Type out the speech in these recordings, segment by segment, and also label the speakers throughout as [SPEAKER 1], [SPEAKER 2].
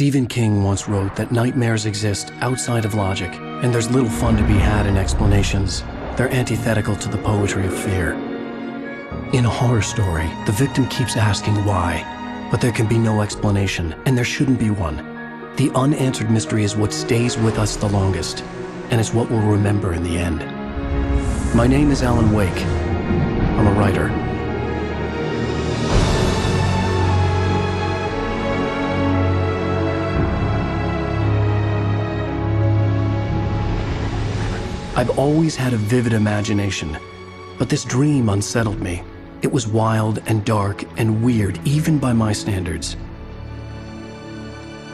[SPEAKER 1] Stephen King once wrote that nightmares exist outside of logic, and there's little fun to be had in explanations. They're antithetical to the poetry of fear. In a horror story, the victim keeps asking why, but there can be no explanation, and there shouldn't be one. The unanswered mystery is what stays with us the longest, and it's what we'll remember in the end. My name is Alan Wake. I'm a writer. I've always had a vivid imagination, but this dream unsettled me. It was wild and dark and weird, even by my standards.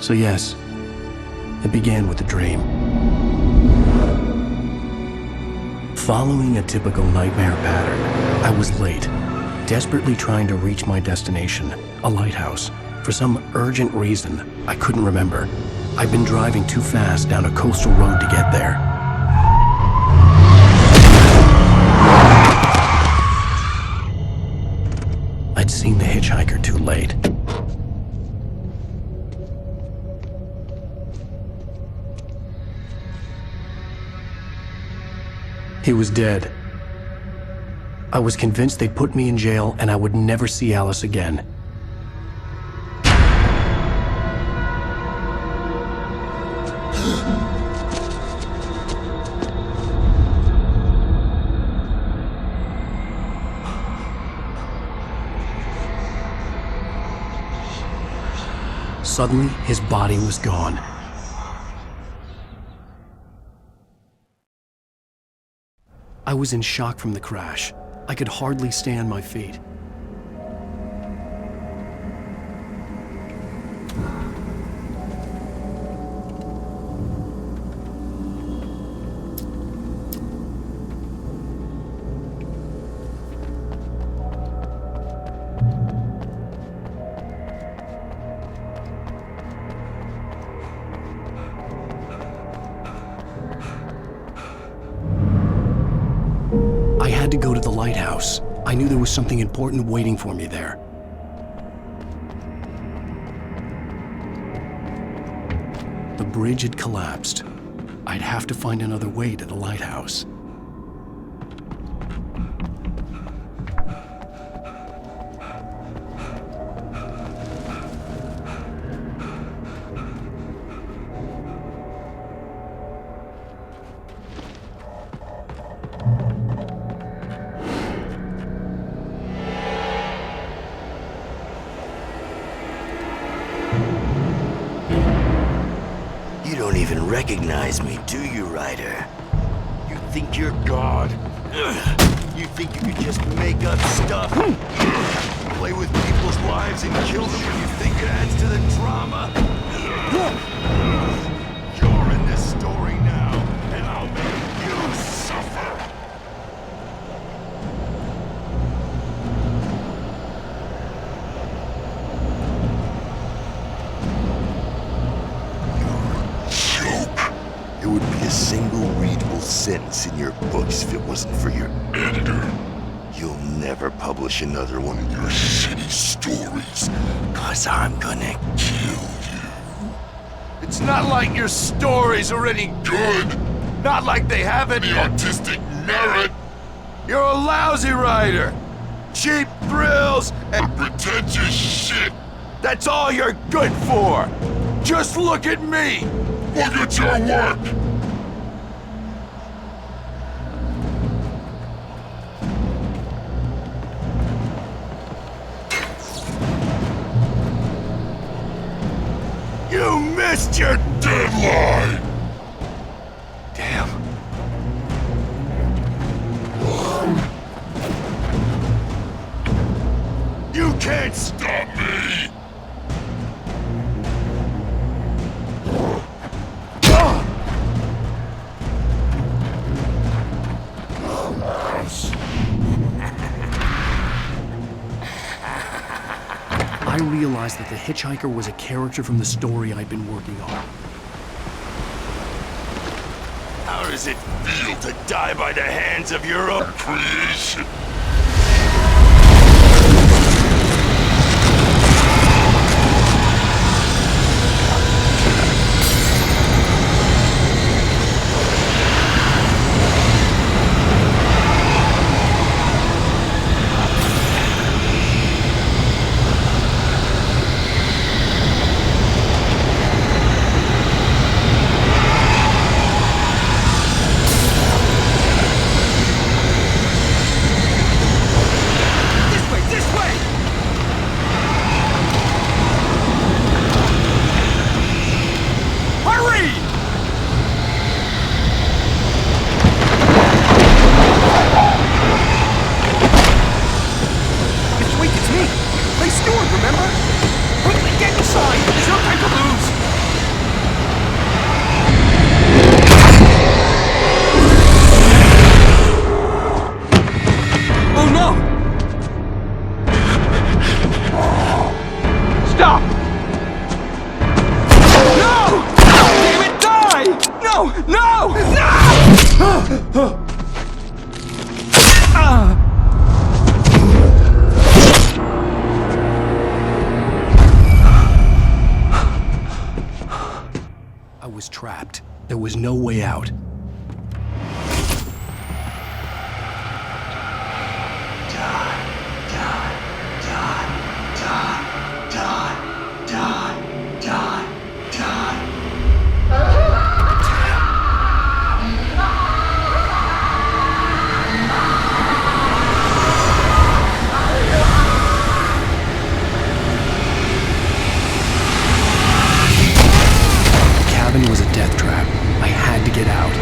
[SPEAKER 1] So yes, it began with a dream. Following a typical nightmare pattern, I was late, desperately trying to reach my destination, a lighthouse. For some urgent reason, I couldn't remember. I'd been driving too fast down a coastal road to get there. I'd seen the hitchhiker too late. He was dead. I was convinced they'd put me in jail and I would never see Alice again. Suddenly, his body was gone. I was in shock from the crash. I could hardly stay on my feet. I had to go to the lighthouse. I knew there was something important waiting for me there. The bridge had collapsed. I'd have to find another way to the lighthouse.
[SPEAKER 2] You don't even recognize me, do you, Ryder? You think you're God? You think you can just make up stuff? Play with people's lives and kill them when you think it adds to the drama? You're in this story now, and I'll make you suffer! It would be a single readable sentence in your books if it wasn't for your editor. You'll never publish another one of your shitty stories, 'cause I'm gonna kill you. It's not like your stories are any good. Not like they have any artistic merit. You're a lousy writer. Cheap thrills and pretentious shit. That's all you're good for. Just look at me. Look at your work! You missed your deadline! Damn. You can't stop me!
[SPEAKER 1] I realized that the hitchhiker was a character from the story I'd been working on.
[SPEAKER 2] How does it feel to die by the hands of your own creation?
[SPEAKER 1] was trapped. There was no way out. Was a death trap. I had to get out.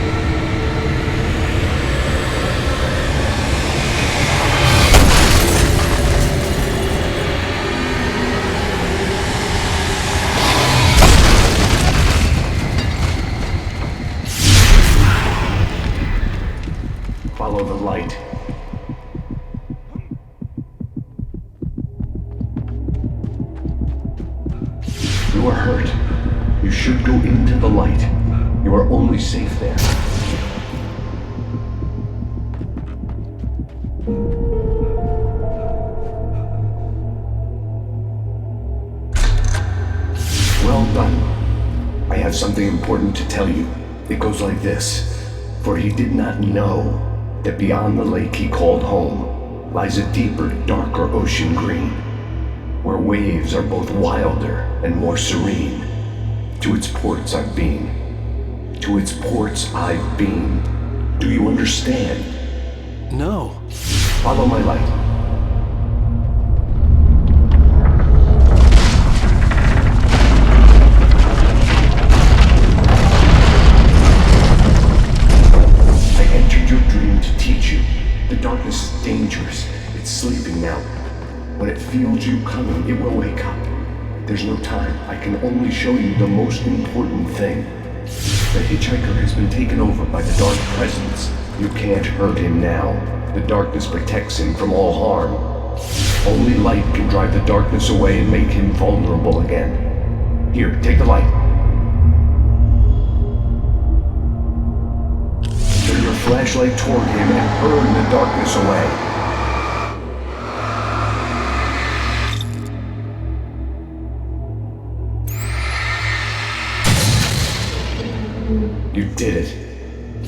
[SPEAKER 1] Follow the light. You are hurt. You should go into the light. You are only safe there. Well done. I have something important to tell you. It goes like this. For he did not know that beyond the lake he called home lies a deeper, darker ocean green, where waves are both wilder and more serene. To its ports I've been. To its ports I've been. Do you understand? No. Follow my light. I entered your dream to teach you. The darkness is dangerous. It's sleeping now. When it feels you coming, it will wake up. There's no time. I can only show you the most important thing. The hitchhiker has been taken over by the dark presence. You can't hurt him now. The darkness protects him from all harm. Only light can drive the darkness away and make him vulnerable again. Here, take the light. Turn your flashlight toward him and burn the darkness away. You did it.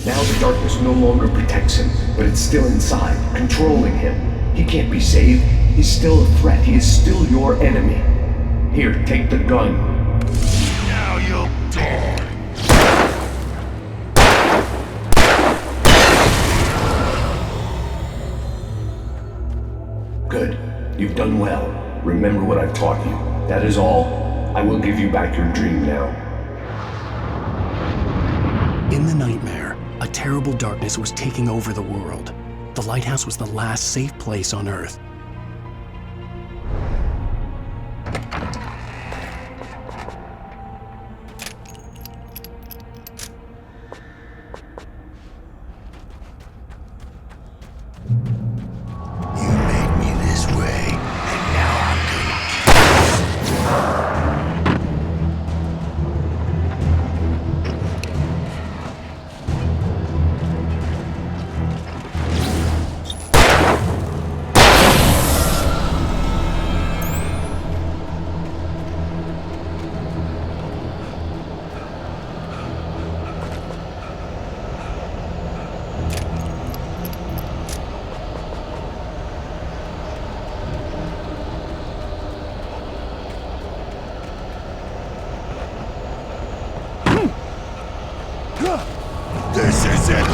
[SPEAKER 1] Now the darkness no longer protects him, but it's still inside, controlling him. He can't be saved. He's still a threat. He is still your enemy. Here, take the gun.
[SPEAKER 2] Now you'll die.
[SPEAKER 1] Good. You've done well. Remember what I've taught you. That is all. I will give you back your dream now. In the nightmare, a terrible darkness was taking over the world. The lighthouse was the last safe place on Earth.
[SPEAKER 2] You made me this way, and now I'm gonna This is it!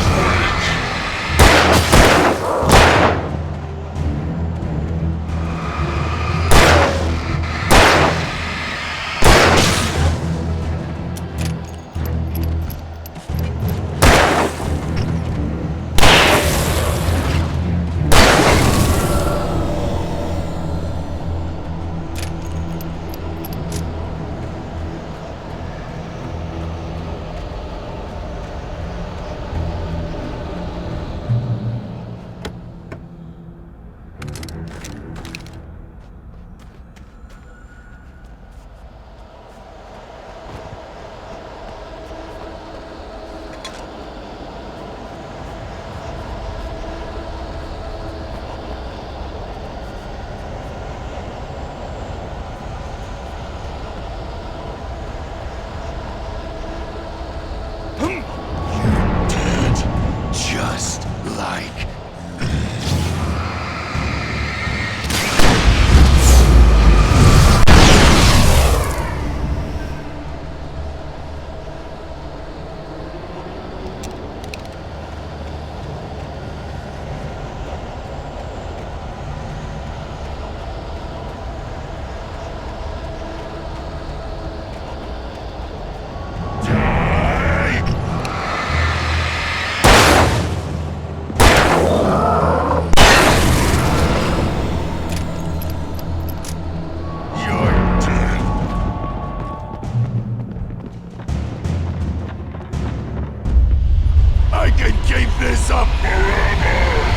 [SPEAKER 2] this up forever!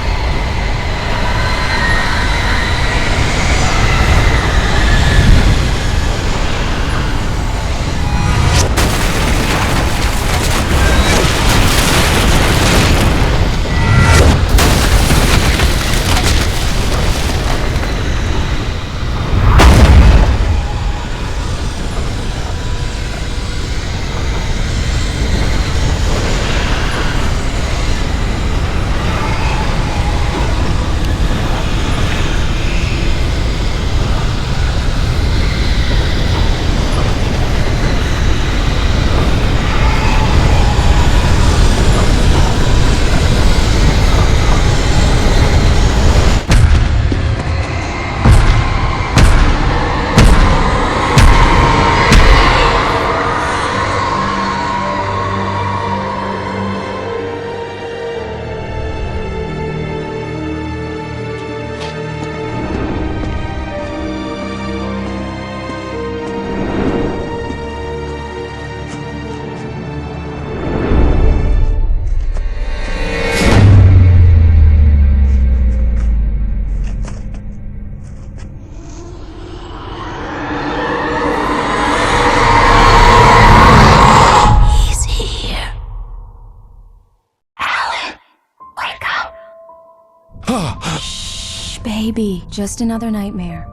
[SPEAKER 3] Shh, baby. Just another nightmare.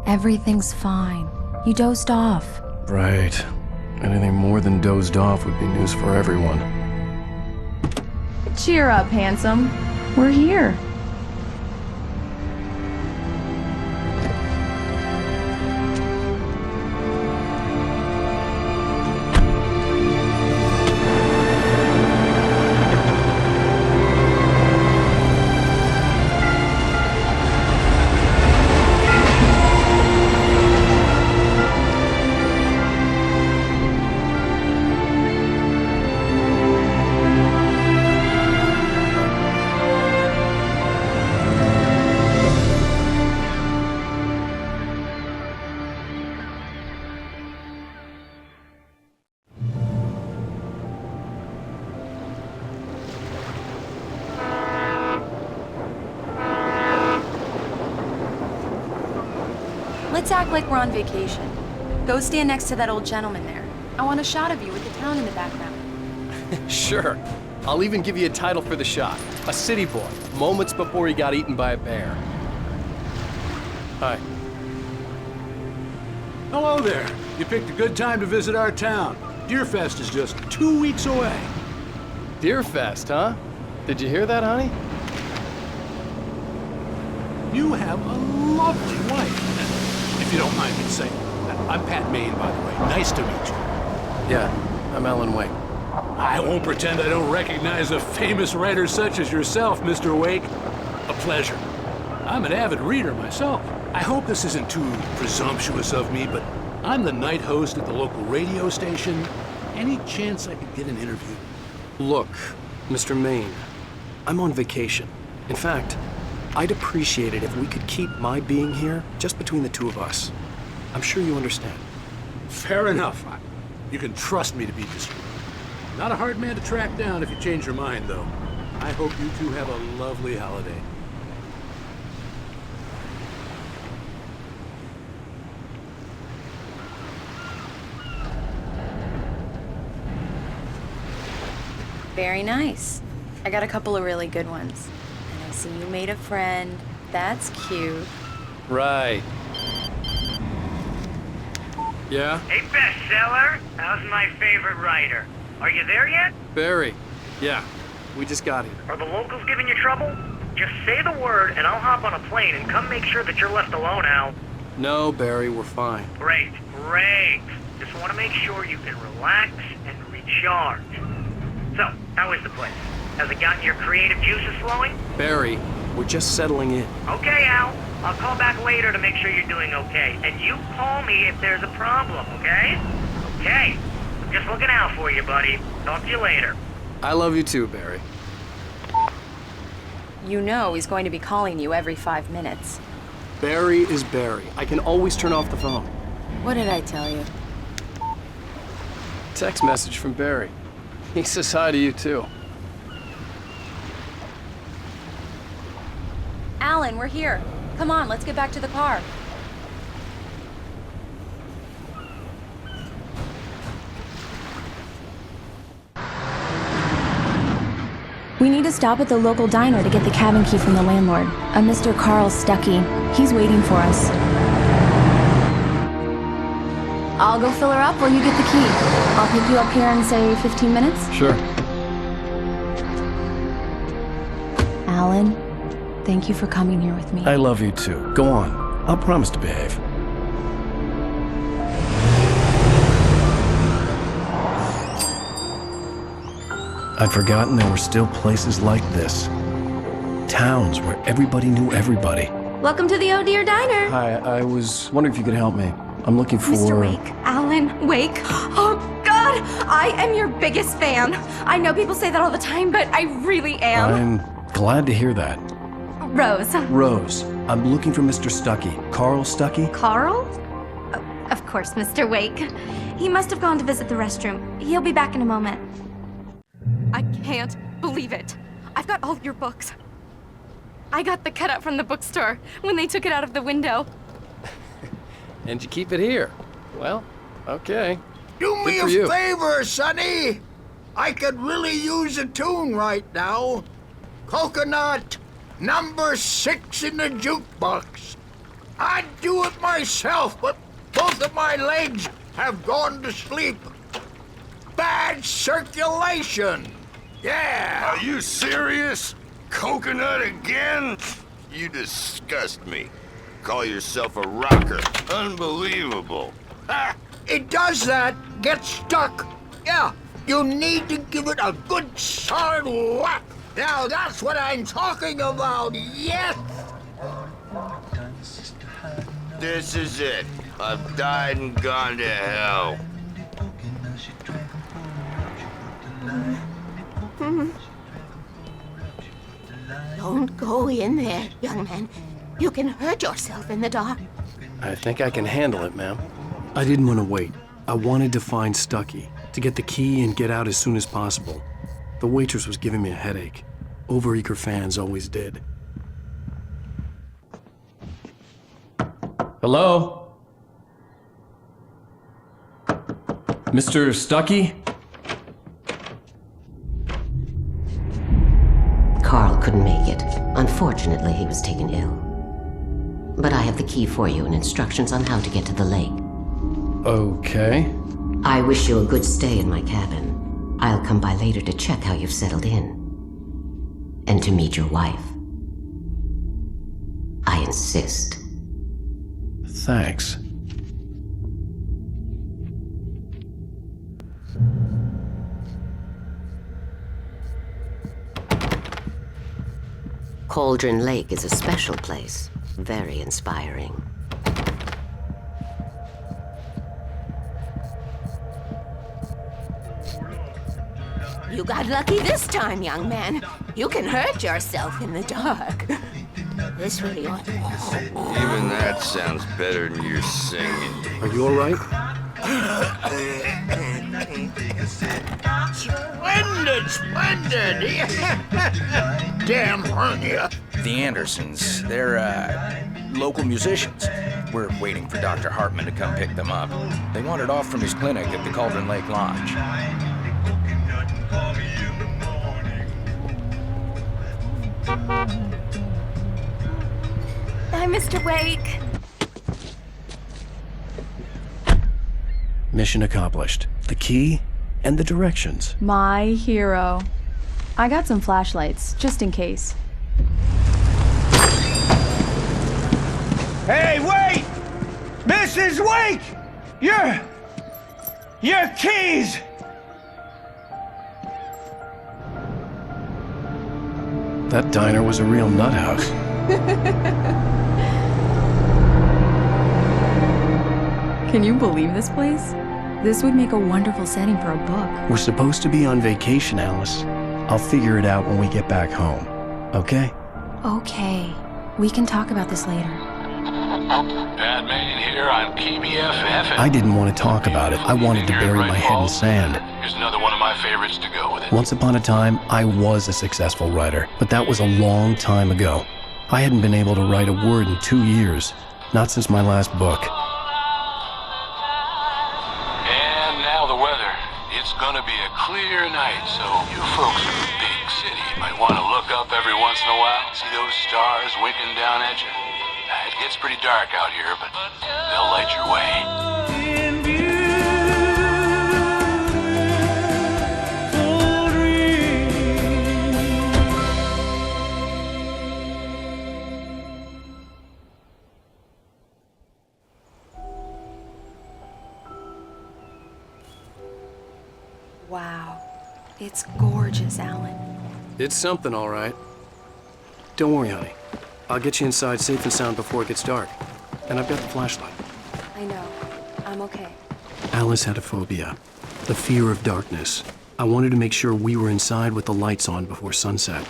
[SPEAKER 3] Everything's fine. You dozed off.
[SPEAKER 1] Right. Anything more than dozed off would be news for everyone.
[SPEAKER 3] Cheer up, handsome. We're here. Let's act like we're on vacation. Go stand next to that old gentleman there. I want a shot of you with the town in the background.
[SPEAKER 4] Sure. I'll even give you a title for the shot. A city boy, moments before he got eaten by a bear. Hi.
[SPEAKER 5] Hello there. You picked a good time to visit our town. Deerfest is just 2 weeks away.
[SPEAKER 4] Deerfest, huh? Did you hear that, honey?
[SPEAKER 5] You have a lovely wife. If you don't mind me saying. I'm Pat Maine, by the way. Nice to meet you.
[SPEAKER 4] Yeah, I'm Alan Wake.
[SPEAKER 5] I won't pretend I don't recognize a famous writer such as yourself, Mr. Wake. A pleasure. I'm an avid reader myself. I hope this isn't too presumptuous of me, but I'm the night host at the local radio station. Any chance I could get an interview?
[SPEAKER 1] Look, Mr. Maine, I'm on vacation. In fact, I'd appreciate it if we could keep my being here just between the two of us. I'm sure you understand.
[SPEAKER 5] Fair enough. You can trust me to be discreet. Not a hard man to track down if you change your mind, though. I hope you two have a lovely holiday.
[SPEAKER 3] Very nice. I got a couple of really good ones. And I see you made a friend. That's cute.
[SPEAKER 4] Right. Yeah?
[SPEAKER 6] Hey, bestseller. How's my favorite writer? Are you there yet?
[SPEAKER 4] Barry. Yeah, we just got here.
[SPEAKER 6] Are the locals giving you trouble? Just say the word and I'll hop on a plane and come make sure that you're left alone, Al.
[SPEAKER 4] No, Barry, we're fine.
[SPEAKER 6] Great, great. Just want to make sure you can relax and recharge. So, how is the place? Has it gotten your creative juices flowing?
[SPEAKER 4] Barry, we're just settling in.
[SPEAKER 6] Okay, Al. I'll call back later to make sure you're doing okay. And you call me if there's a problem, okay? Okay. I'm just looking out for you, buddy. Talk to you later.
[SPEAKER 4] I love you too, Barry.
[SPEAKER 3] You know he's going to be calling you every 5 minutes.
[SPEAKER 4] Barry is Barry. I can always turn off the phone.
[SPEAKER 3] What did I tell you?
[SPEAKER 4] Text message from Barry. He says hi to you too.
[SPEAKER 3] Alan, we're here. Come on, let's get back to the car.
[SPEAKER 7] We need to stop at the local diner to get the cabin key from the landlord, a Mr. Carl Stuckey. He's waiting for us. I'll go fill her up while you get the key. I'll pick you up here in, say, 15 minutes?
[SPEAKER 1] Sure.
[SPEAKER 7] Alan, thank you for coming here with me.
[SPEAKER 1] I love you too. Go on. I'll promise to behave. I'd forgotten there were still places like this. Towns where everybody knew everybody.
[SPEAKER 7] Welcome to the Oh Dear Diner.
[SPEAKER 1] Hi, I was wondering if you could help me. I'm looking for...
[SPEAKER 8] Mr. Wake, Alan Wake. Oh, God! I am your biggest fan. I know people say that all the time, but I really am.
[SPEAKER 1] I'm glad to hear that.
[SPEAKER 8] Rose.
[SPEAKER 1] Rose, I'm looking for Mr. Stuckey. Carl Stuckey?
[SPEAKER 8] Carl? Oh, of course, Mr. Wake. He must have gone to visit the restroom. He'll be back in a moment. I can't believe it. I've got all your books. I got the cutout from the bookstore when they took it out of the window.
[SPEAKER 4] And you keep it here. Well, okay.
[SPEAKER 9] Do me
[SPEAKER 4] Good for
[SPEAKER 9] a
[SPEAKER 4] you.
[SPEAKER 9] favor, Sonny. I could really use a tune right now. Coconut, number 6 in the jukebox. I'd do it myself, but both of my legs have gone to sleep. Bad circulation. Yeah.
[SPEAKER 2] Are you serious? Coconut again? You disgust me. Call yourself a rocker. Unbelievable. Ha!
[SPEAKER 9] It does that. Get stuck. Yeah. You need to give it a good solid whack. Now that's what I'm talking about. Yes.
[SPEAKER 2] This is it. I've died and gone to hell.
[SPEAKER 10] Don't go in there, young man. You can hurt yourself in the dark.
[SPEAKER 4] I think I can handle it, ma'am.
[SPEAKER 1] I didn't want to wait. I wanted to find Stuckey, to get the key and get out as soon as possible. The waitress was giving me a headache. Overeager fans always did. Hello? Mr. Stuckey?
[SPEAKER 10] Carl couldn't make it. Unfortunately, he was taken ill. But I have the key for you and instructions on how to get to the lake.
[SPEAKER 1] Okay.
[SPEAKER 10] I wish you a good stay in my cabin. I'll come by later to check how you've settled in. And to meet your wife. I insist.
[SPEAKER 1] Thanks.
[SPEAKER 10] Cauldron Lake is a special place. Very inspiring.
[SPEAKER 11] You got lucky this time, young man. You can hurt yourself in the dark. This really ought to...
[SPEAKER 2] Even that sounds better than your singing.
[SPEAKER 4] Are you all right?
[SPEAKER 9] Splendid! Damn hernia.
[SPEAKER 12] The Andersons, they're, local musicians. We're waiting for Dr. Hartman to come pick them up. They wandered off from his clinic at the Cauldron Lake Lodge.
[SPEAKER 8] Bye, Mr. Wake.
[SPEAKER 1] Mission accomplished. The key and the directions.
[SPEAKER 7] My hero. I got some flashlights, just in case.
[SPEAKER 9] Hey, wait! Mrs. Wake! Your keys!
[SPEAKER 1] That diner was a real nut house.
[SPEAKER 7] Can you believe this place? This would make a wonderful setting for a book.
[SPEAKER 1] We're supposed to be on vacation, Alice. I'll figure it out when we get back home. Okay?
[SPEAKER 7] Okay. We can talk about this later.
[SPEAKER 5] Batman here on PBFF.
[SPEAKER 1] I didn't want to talk about it. I wanted to bury my head in sand.
[SPEAKER 5] Here's another one of my favorites to go with it.
[SPEAKER 1] Once upon a time, I was a successful writer, but that was a long time ago. I hadn't been able to write a word in 2 years, not since my last book.
[SPEAKER 13] And now the weather. It's gonna be a clear night, so you folks in the big city might want to look up every once in a while, see those stars winking down at you. It gets pretty dark out here, but they'll light your way.
[SPEAKER 3] Wow. It's gorgeous, Alan.
[SPEAKER 4] It's something, all right. Don't worry, honey. I'll get you inside safe and sound before it gets dark. And I've got the flashlight.
[SPEAKER 3] I know. I'm okay.
[SPEAKER 1] Alice had a phobia, the fear of darkness. I wanted to make sure we were inside with the lights on before sunset.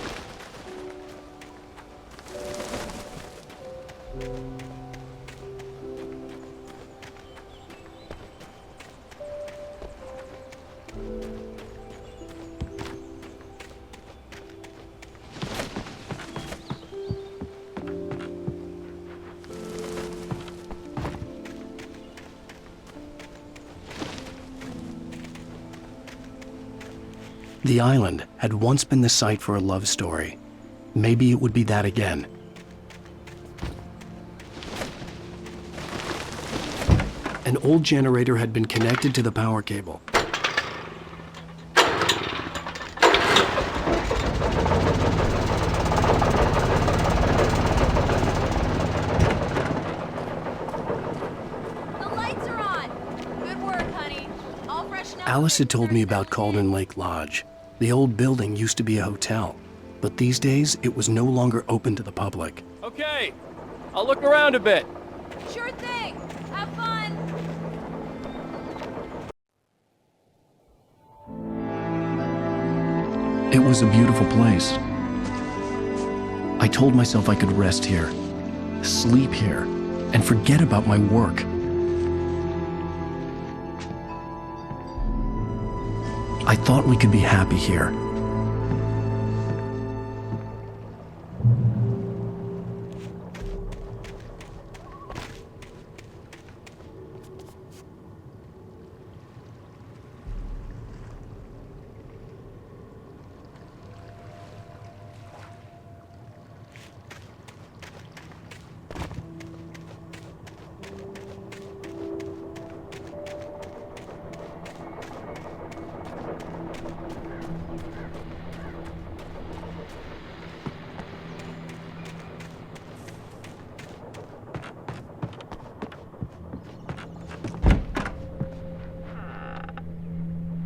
[SPEAKER 1] The island had once been the site for a love story. Maybe it would be that again. An old generator had been connected to the power cable.
[SPEAKER 8] The lights are on! Good work, honey. All freshen up.
[SPEAKER 1] Alice had told me about Cauldron Lake Lodge. The old building used to be a hotel, but these days it was no longer open to the public.
[SPEAKER 4] Okay, I'll look around a bit.
[SPEAKER 8] Sure thing. Have fun.
[SPEAKER 1] It was a beautiful place. I told myself I could rest here, sleep here, and forget about my work. I thought we could be happy here.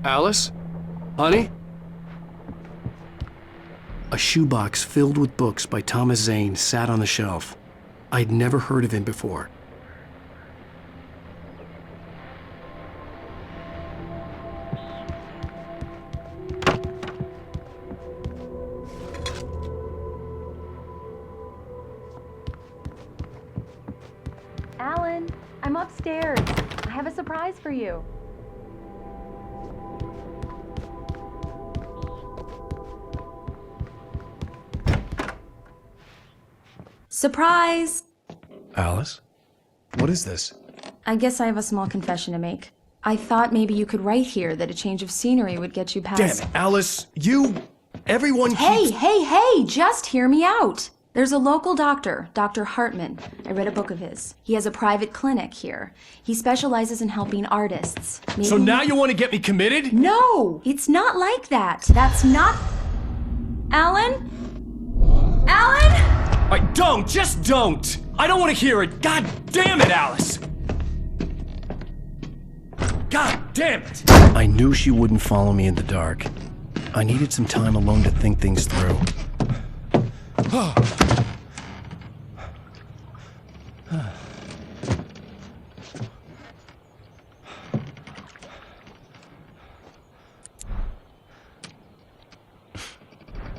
[SPEAKER 4] Alice? Honey?
[SPEAKER 1] A shoebox filled with books by Thomas Zane sat on the shelf. I'd never heard of him before.
[SPEAKER 7] Alan, I'm upstairs. I have a surprise for you. Surprise!
[SPEAKER 1] Alice? What is this?
[SPEAKER 7] I guess I have a small confession to make. I thought maybe you could write here that a change of scenery would get you past...
[SPEAKER 1] Damn it, Alice! Everyone
[SPEAKER 7] Hey, just hear me out! There's a local doctor, Dr. Hartman. I read a book of his. He has a private clinic here. He specializes in helping artists.
[SPEAKER 1] So now you want to get me committed?
[SPEAKER 7] No! It's not like that. That's not... Alan? Alan?
[SPEAKER 1] Just don't! I don't want to hear it! God damn it, Alice! God damn it! I knew she wouldn't follow me in the dark. I needed some time alone to think things through.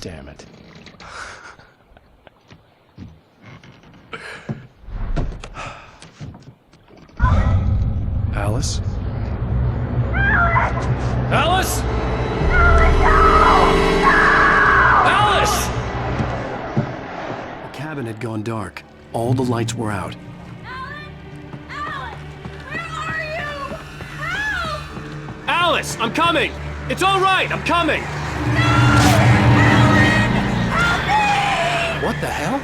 [SPEAKER 1] Damn it. Alice? Alice? Alice!
[SPEAKER 4] The cabin had
[SPEAKER 1] had gone dark. All the lights were out.
[SPEAKER 4] Alice, I'm coming! It's all right, I'm coming! What the hell?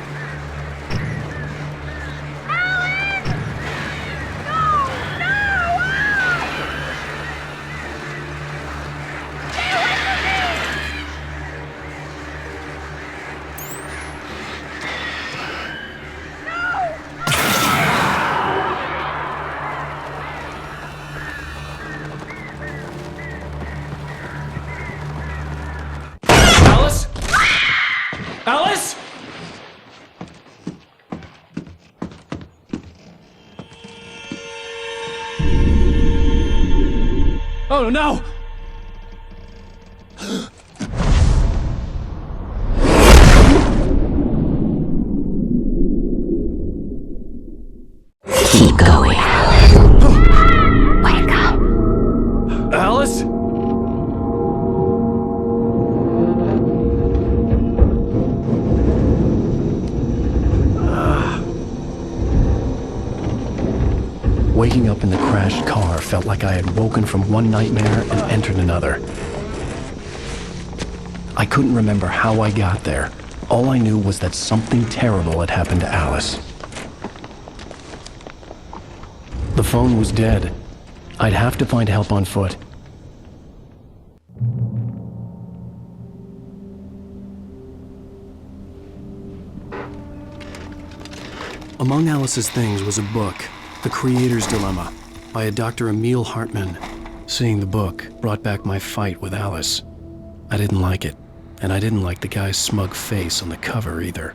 [SPEAKER 4] Alice? Oh no!
[SPEAKER 10] Keep going. Wake up.
[SPEAKER 4] Alice?
[SPEAKER 1] Waking up in the crashed car felt like I had woken from one nightmare and entered another. I couldn't remember how I got there. All I knew was that something terrible had happened to Alice. The phone was dead. I'd have to find help on foot. Among Alice's things was a book, The Creator's Dilemma, by a Dr. Emil Hartmann. Seeing the book brought back my fight with Alice. I didn't like it, and I didn't like the guy's smug face on the cover either.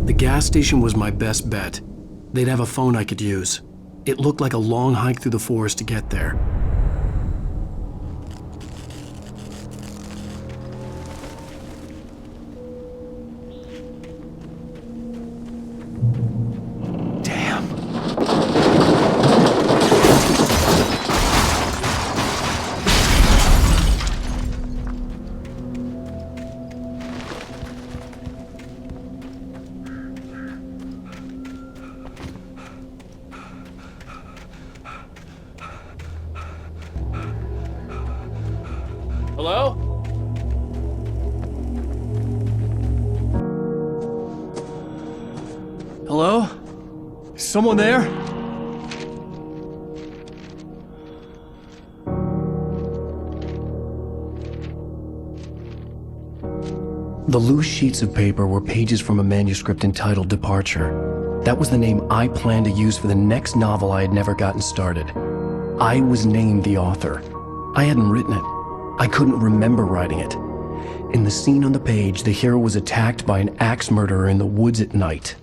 [SPEAKER 1] The gas station was my best bet. They'd have a phone I could use. It looked like a long hike through the forest to get there.
[SPEAKER 4] Hello? Hello? Is someone there?
[SPEAKER 1] The loose sheets of paper were pages from a manuscript entitled Departure. That was the name I planned to use for the next novel I had never gotten started. I was named the author. I hadn't written it. I couldn't remember writing it. In the scene on the page, the hero was attacked by an axe murderer in the woods at night.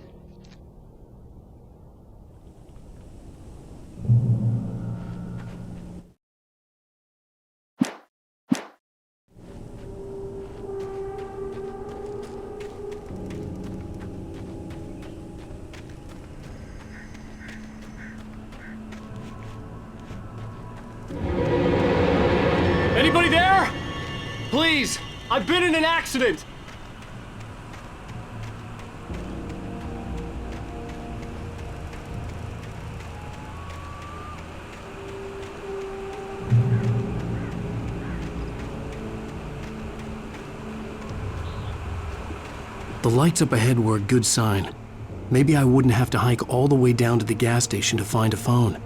[SPEAKER 4] Anybody there? Please, I've been in an accident.
[SPEAKER 1] The lights up ahead were a good sign. Maybe I wouldn't have to hike all the way down to the gas station to find a phone.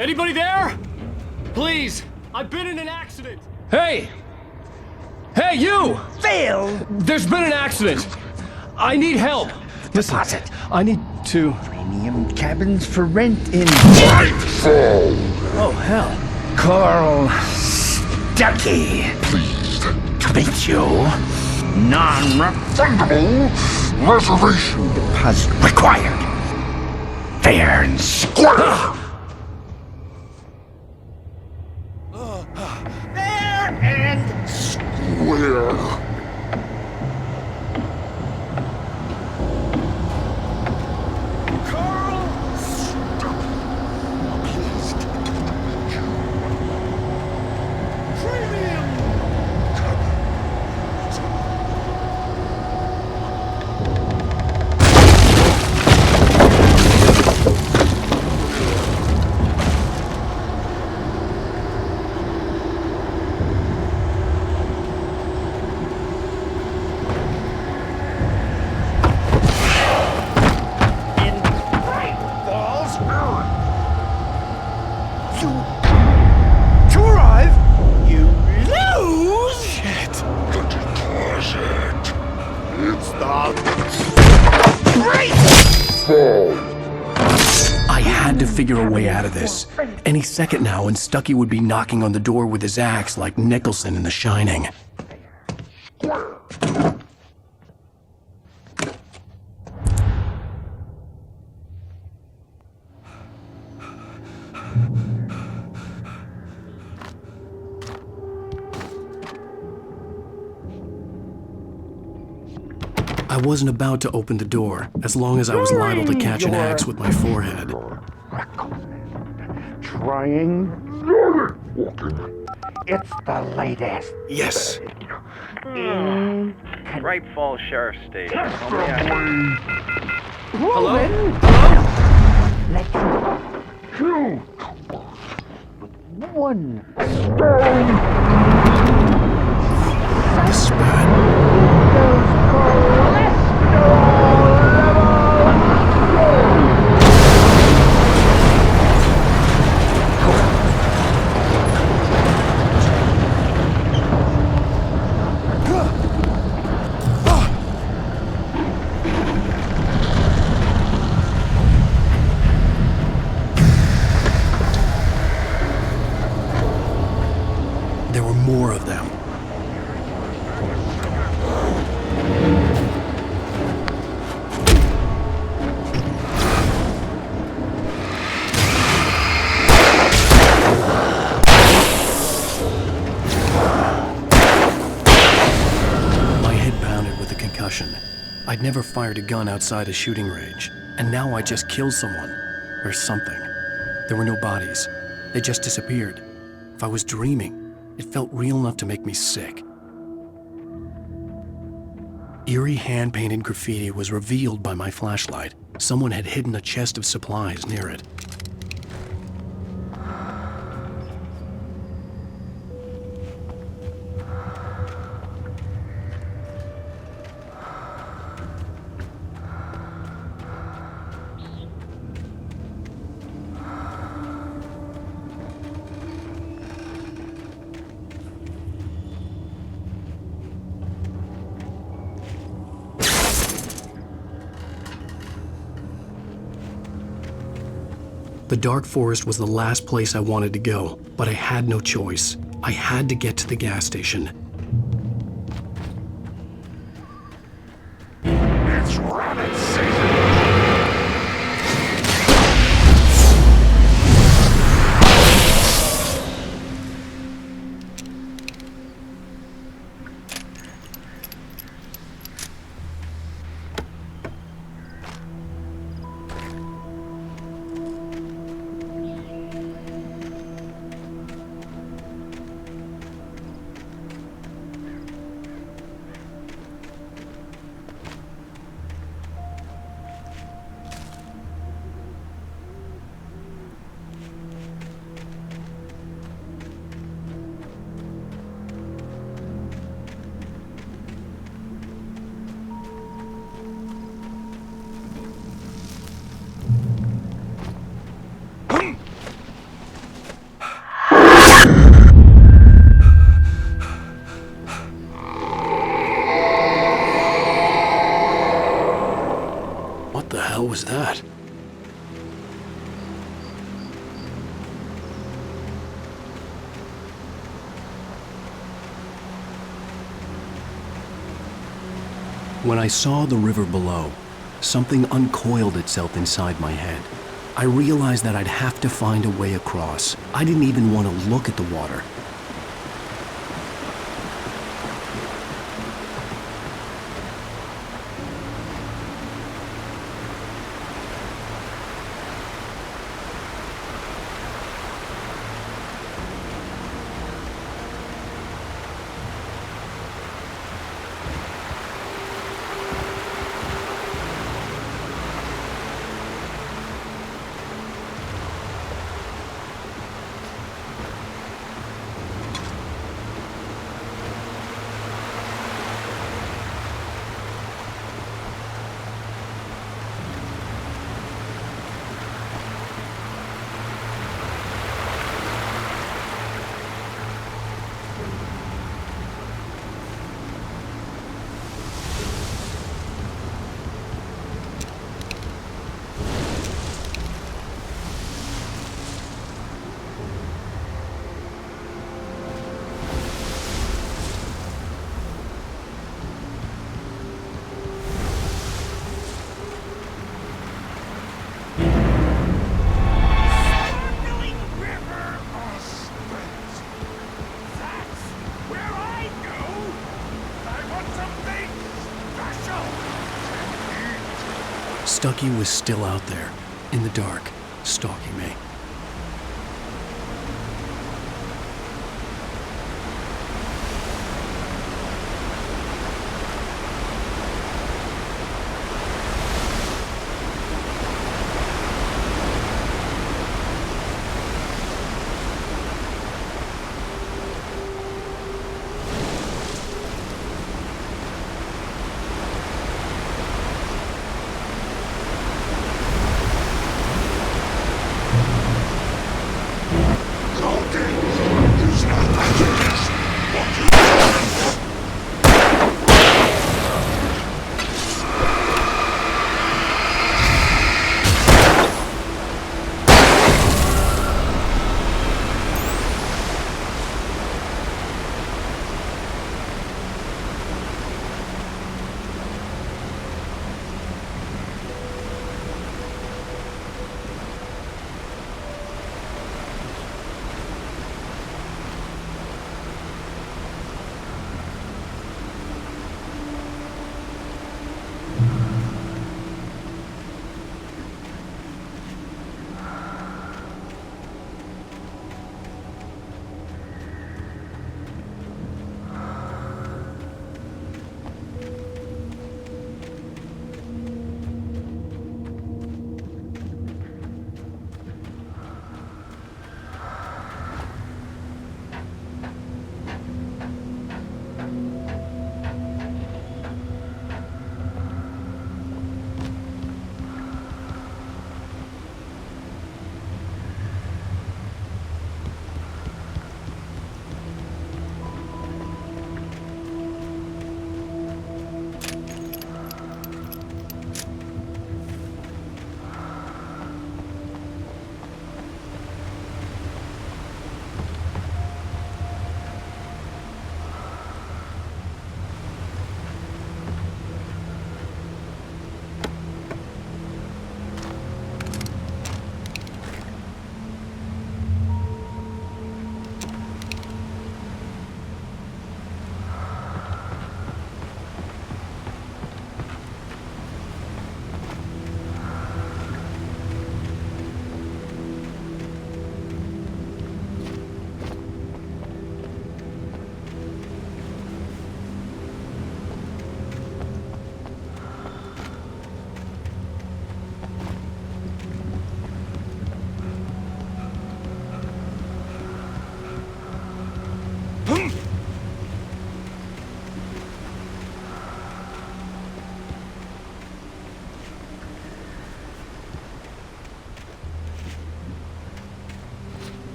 [SPEAKER 4] Anybody there? Please, I've been in an accident. Hey! Hey, you!
[SPEAKER 14] Phil!
[SPEAKER 4] There's been an accident. I need help. Listen,
[SPEAKER 14] Deposit.
[SPEAKER 1] I need to...
[SPEAKER 14] titanium cabins for rent in
[SPEAKER 2] Nightfall!
[SPEAKER 14] Oh, hell. Carl Stuckey.
[SPEAKER 2] Pleased
[SPEAKER 14] To meet you. Non-refundable
[SPEAKER 2] reservation
[SPEAKER 14] deposit required. Fair and square.
[SPEAKER 9] Fair and
[SPEAKER 2] square.
[SPEAKER 1] I had to figure a way out of this. Any second now, and Stuckey would be knocking on the door with his axe like Nicholson in The Shining. I wasn't about to open the door, as long as I was liable to catch an axe with my forehead.
[SPEAKER 14] Trying. It's the latest.
[SPEAKER 1] Yes.
[SPEAKER 15] Bright Falls Sheriff Station.
[SPEAKER 14] Hello? Let's two with one stone.
[SPEAKER 1] There were more of them. My head pounded with a concussion. I'd never fired a gun outside a shooting range, and now I just killed someone. Or something. There were no bodies. They just disappeared. If I was dreaming, it felt real enough to make me sick. Eerie hand-painted graffiti was revealed by my flashlight. Someone had hidden a chest of supplies near it. The dark forest was the last place I wanted to go, but I had no choice. I had to get to the gas station.
[SPEAKER 2] It's rabbit season!
[SPEAKER 1] What the hell was that? When I saw the river below, something uncoiled itself inside my head. I realized that I'd have to find a way across. I didn't even want to look at the water. Stucky was still out there, in the dark, stalking me.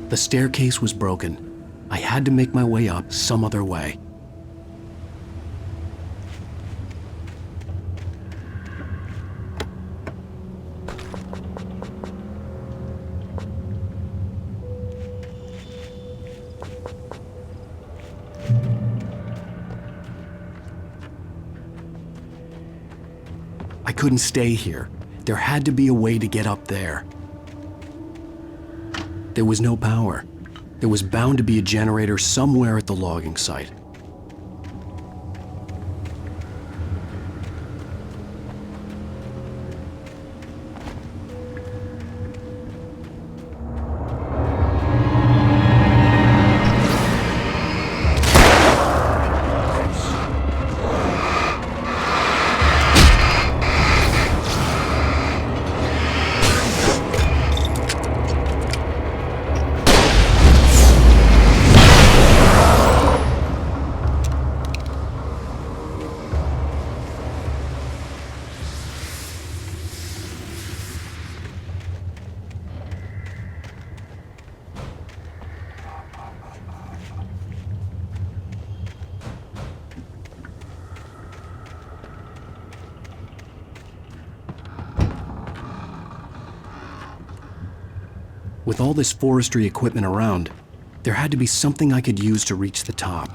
[SPEAKER 1] The staircase was broken. I had to make my way up some other way. couldn't stay here. There had to be a way to get up there. There was no power. There was bound to be a generator somewhere at the logging site. With all this forestry equipment around, there had to be something I could use to reach the top.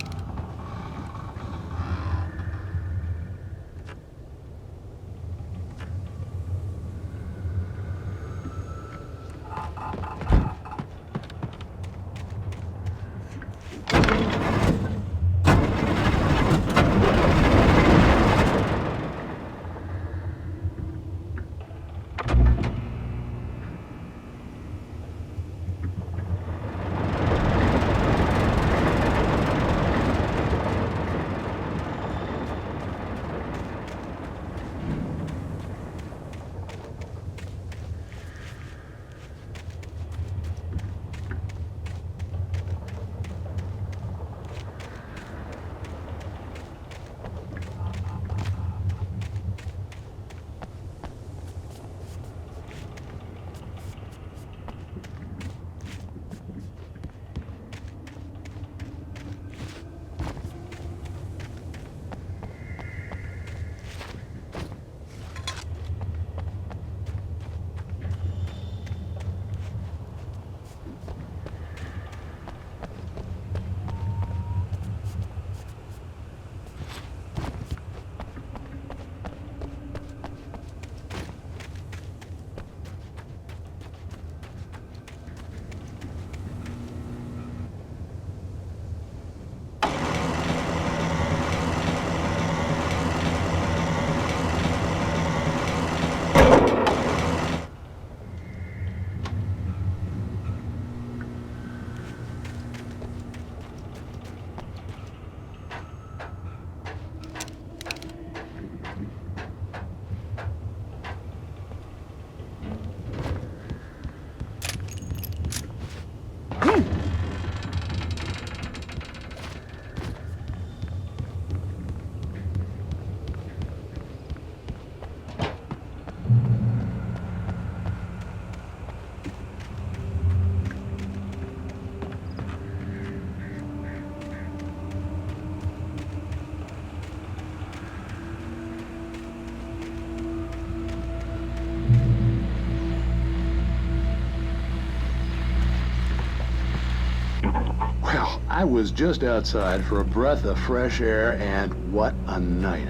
[SPEAKER 16] I was just outside for a breath of fresh air, and what a night.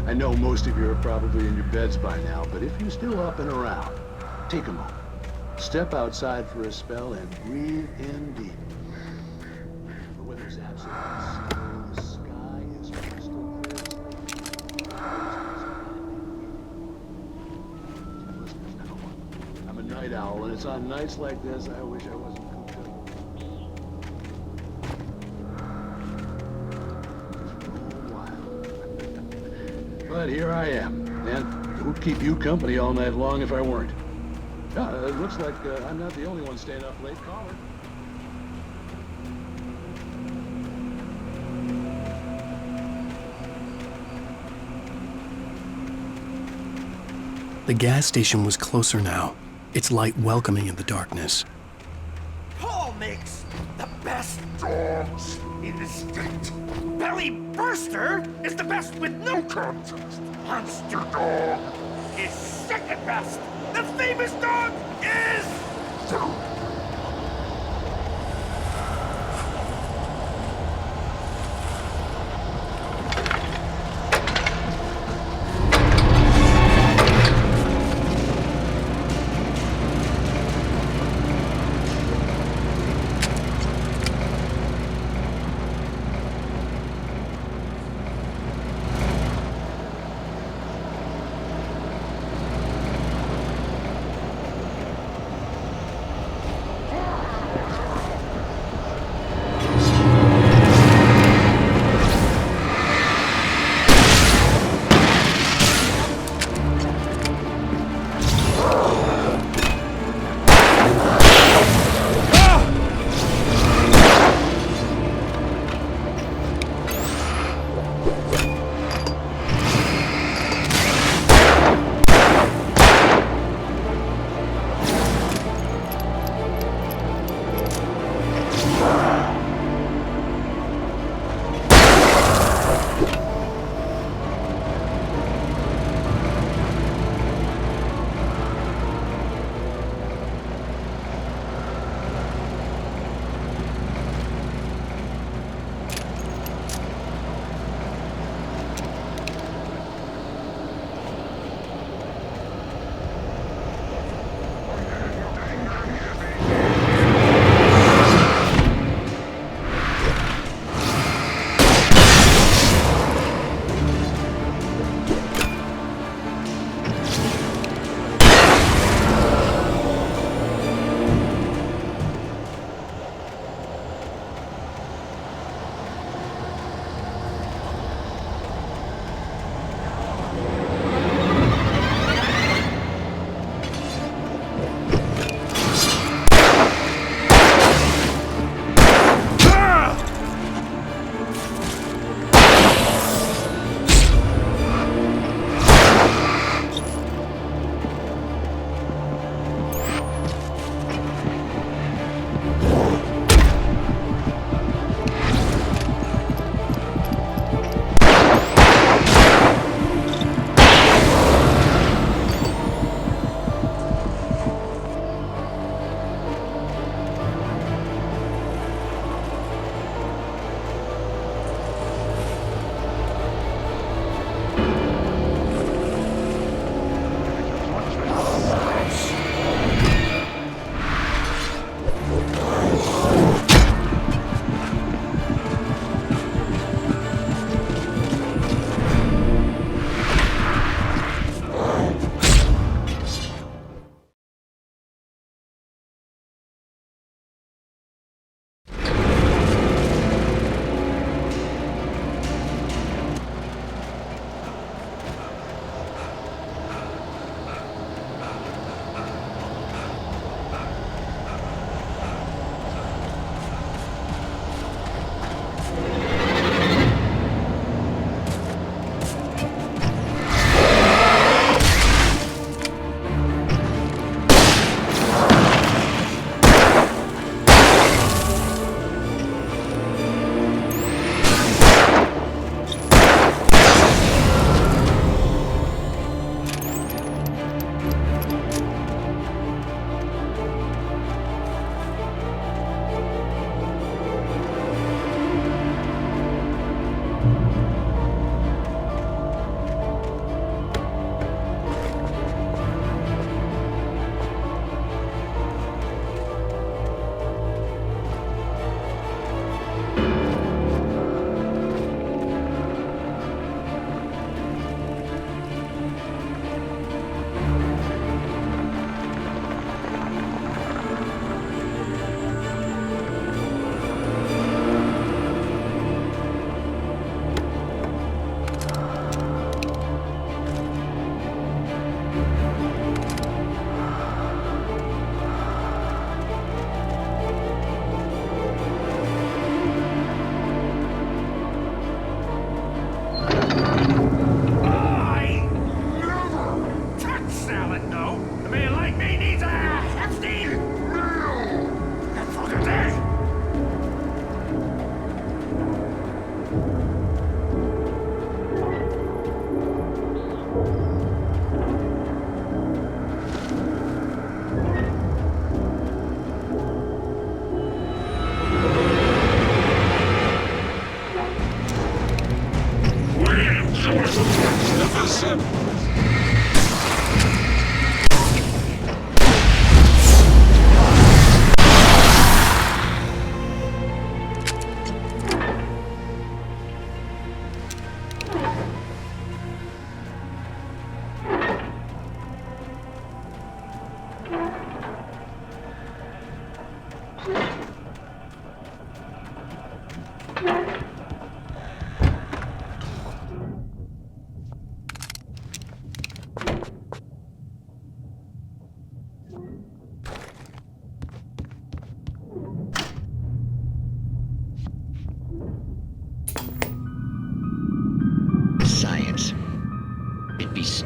[SPEAKER 16] I know most of you are probably in your beds by now, but if you're still up and around, take a moment. Step outside for a spell and breathe in deep. The weather's absolutely still. The sky is crystal clear. I'm a night owl, and it's on nights like this I wish I wasn't cooped up. But here I am, and it would keep you company all night long if I weren't. It looks like I'm not the only one staying up late. Caller.
[SPEAKER 1] The gas station was closer now, its light welcoming in the darkness.
[SPEAKER 17] Paul makes the best dogs in the state. Belly Burster is the best with no contest. Monster Dog is second best. The famous dog is...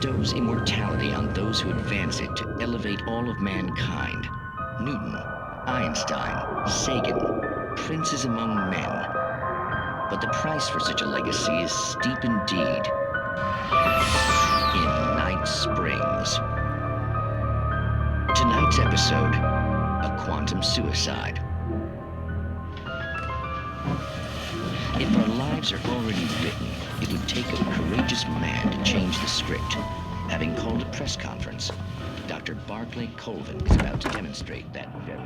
[SPEAKER 18] bestows immortality on those who advance it to elevate all of mankind. Newton, Einstein, Sagan, princes among men. But the price for such a legacy is steep indeed. In Night Springs. Tonight's episode, a quantum suicide. If our lives are already written, it would take a courageous man to change the script. Having called a press conference, Dr. Barclay Colvin is about to demonstrate that very...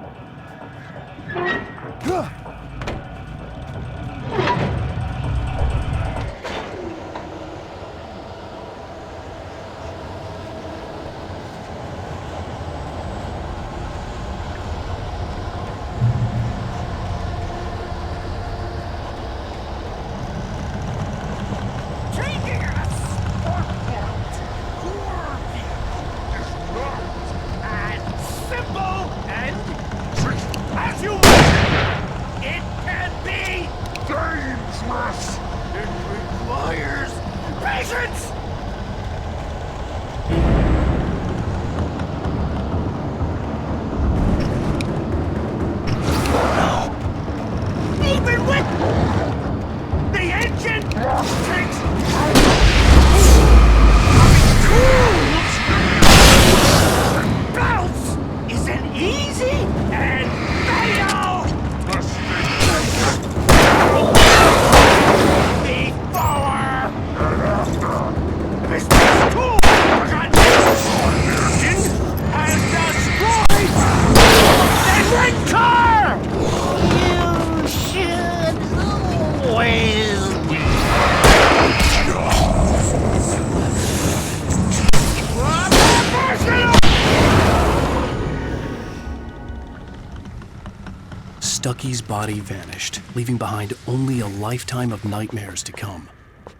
[SPEAKER 1] Stucky's body vanished, leaving behind only a lifetime of nightmares to come,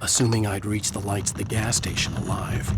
[SPEAKER 1] assuming I'd reach the lights at the gas station alive.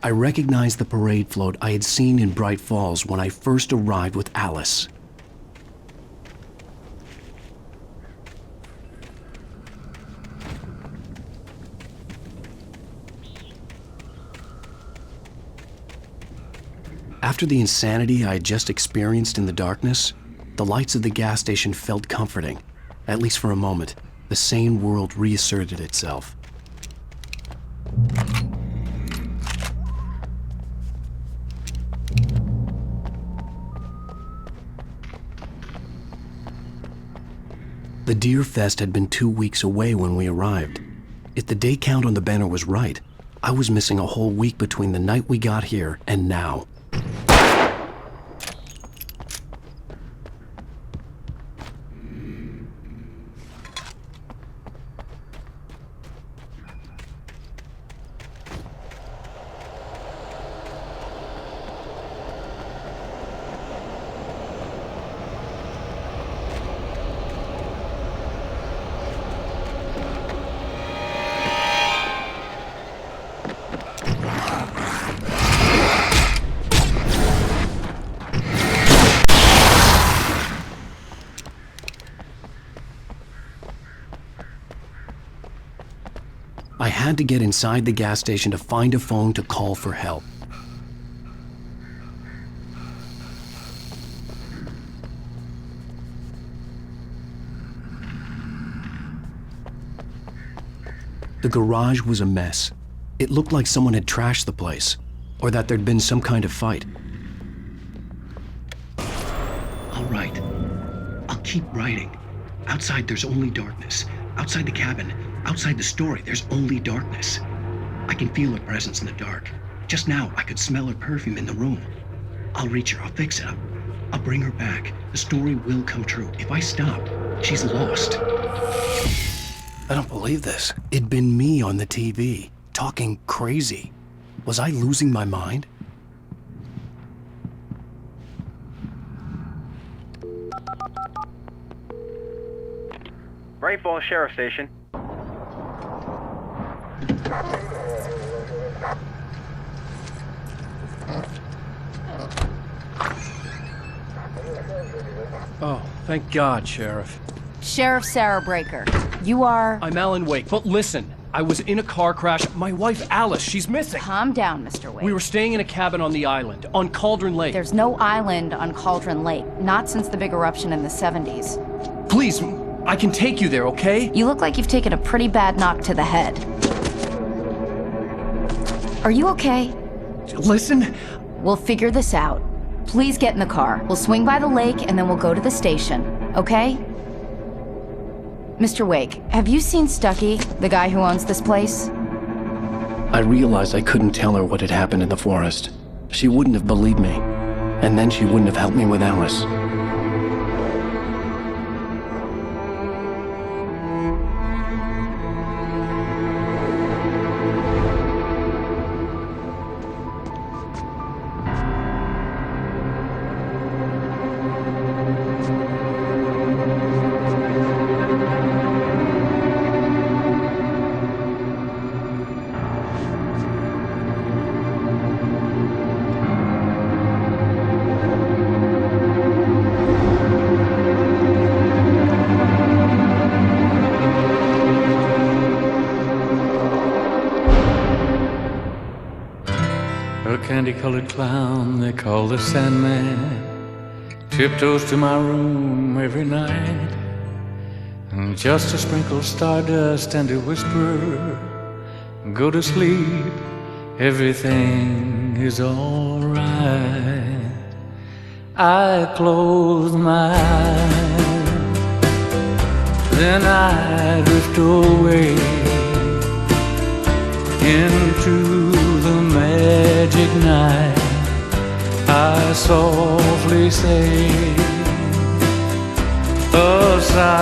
[SPEAKER 1] I recognized the parade float I had seen in Bright Falls when I first arrived with Alice. After the insanity I had just experienced in the darkness, the lights of the gas station felt comforting. At least for a moment, the sane world reasserted itself. The Deer Fest had been 2 weeks away when we arrived. If the day count on the banner was right, I was missing a whole week between the night we got here and now. I had to get inside the gas station to find a phone to call for help. The garage was a mess. It looked like someone had trashed the place, or that there'd been some kind of fight. keep writing. Outside, there's only darkness. Outside the cabin, outside the story, there's only darkness. I can feel her presence in the dark. Just now, I could smell her perfume in the room. I'll reach her, I'll fix it. I'll bring her back. The story will come true. If I stop, she's lost.
[SPEAKER 4] I don't believe this.
[SPEAKER 1] It'd been me on the TV, talking crazy. Was I losing my mind?
[SPEAKER 15] Bright Falls Sheriff Station.
[SPEAKER 4] Oh, thank God, Sheriff.
[SPEAKER 7] Sheriff Sarah Breaker, you are...
[SPEAKER 4] I'm Alan Wake, but listen, I was in a car crash. My wife, Alice, she's missing.
[SPEAKER 7] Calm down, Mr. Wake.
[SPEAKER 4] We were staying in a cabin on the island, on Cauldron Lake.
[SPEAKER 7] There's no island on Cauldron Lake, not since the big eruption in the 70s.
[SPEAKER 4] Please, I can take you there, okay?
[SPEAKER 7] You look like you've taken a pretty bad knock to the head. Are you okay?
[SPEAKER 4] Listen.
[SPEAKER 7] We'll figure this out. Please get in the car. We'll swing by the lake and then we'll go to the station, okay? Mr. Wake, have you seen Stucky, the guy who owns this place?
[SPEAKER 1] I realized I couldn't tell her what had happened in the forest. She wouldn't have believed me. And then she wouldn't have helped me with Alice.
[SPEAKER 19] A candy-colored clown they call the Sandman tiptoes to my room every night, and just to sprinkle stardust and to whisper, go to sleep, everything is alright. I close my eyes, then I drift away into the magic night. I softly say a sigh